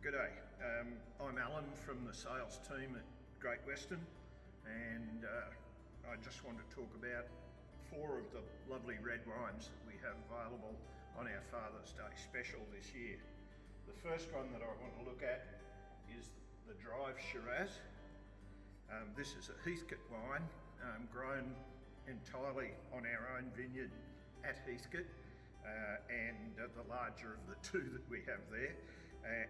G'day, I'm Alan from the sales team at Great Western, and I just want to talk about 4 of the lovely red wines that we have available on our Father's Day special this year. The first one that I want to look at is the Drive Shiraz. This is a Heathcote wine grown entirely on our own vineyard at Heathcote, and the larger of the 2 that we have there.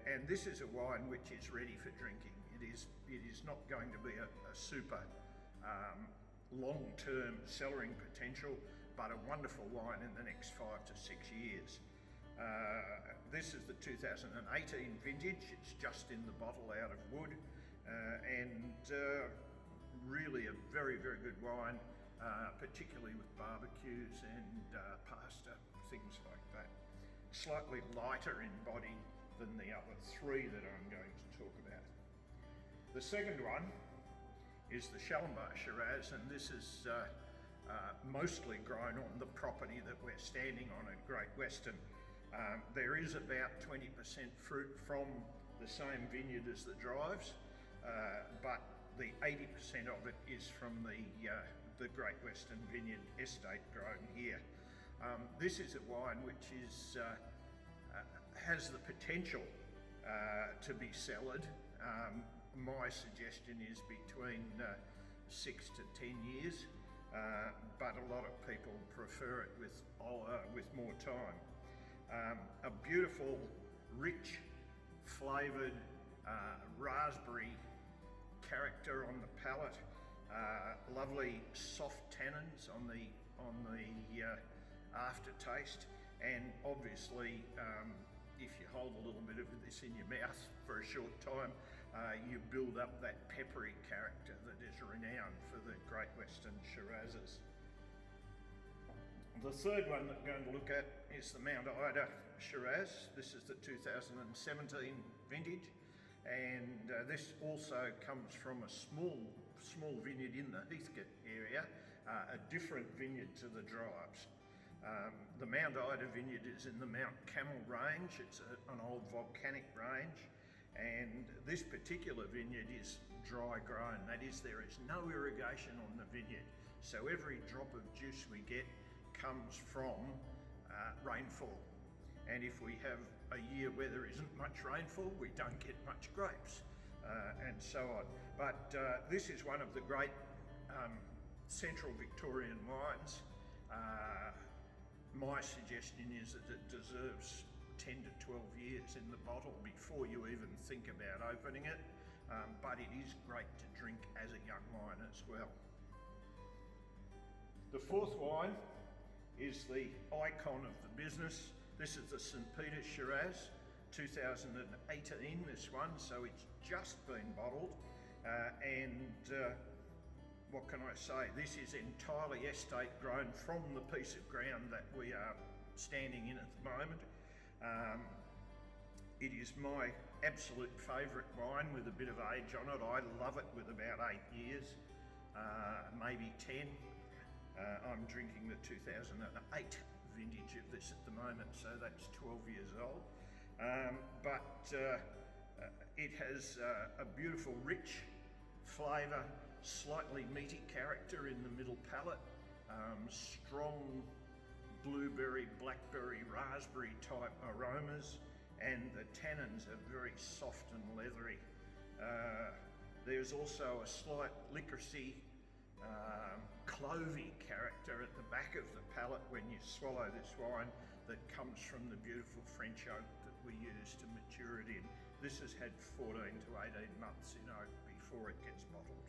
And this is a wine which is ready for drinking. It is not going to be a super long-term cellaring potential, but a wonderful wine in the next 5 to 6 years. This is the 2018 vintage. It's just in the bottle out of wood, and really a very, very good wine, particularly with barbecues and pasta, things like that. Slightly lighter in body than the other 3 that I'm going to talk about. The second one is the Cellar Shiraz, and this is mostly grown on the property that we're standing on at Great Western. There is about 20% fruit from the same vineyard as the Drives, but the 80% of it is from the Great Western Vineyard estate grown here. This is a wine which is has the potential to be cellared. My suggestion is between 6 to 10 years, but a lot of people prefer it with more time. A beautiful, rich, flavoured raspberry character on the palate, lovely soft tannins on the aftertaste, and obviously if you hold a little bit of this in your mouth for a short time, you build up that peppery character that is renowned for the Great Western Shirazes. The third one that we're going to look at is the Mount Ida Shiraz. This is the 2017 vintage, and this also comes from a small vineyard in the Heathcote area, a different vineyard to the Drives. The Mount Ida vineyard is in the Mount Camel range. It's an old volcanic range, and this particular vineyard is dry grown. That is, there is no irrigation on the vineyard, so every drop of juice we get comes from rainfall. And if we have a year where there isn't much rainfall, we don't get much grapes, and so on. But this is one of the great central Victorian wines. My suggestion is that it deserves 10 to 12 years in the bottle before you even think about opening it, but it is great to drink as a young wine as well. The fourth wine is the icon of the business. This is the St. Peter's Shiraz, 2018, this one, so it's just been bottled, and what can I say? This is entirely estate grown from the piece of ground that we are standing in at the moment. It is my absolute favourite wine with a bit of age on it. I love it with about 8 years, maybe 10. I'm drinking the 2008 vintage of this at the moment, so that's 12 years old. But it has a beautiful, rich flavour, slightly meaty character in the middle palate, strong blueberry, blackberry, raspberry type aromas, and the tannins are very soft and leathery. There's also a slight licoricey, clovey character at the back of the palate when you swallow this wine that comes from the beautiful French oak that we use to mature it in. This has had 14 to 18 months in oak before it gets bottled.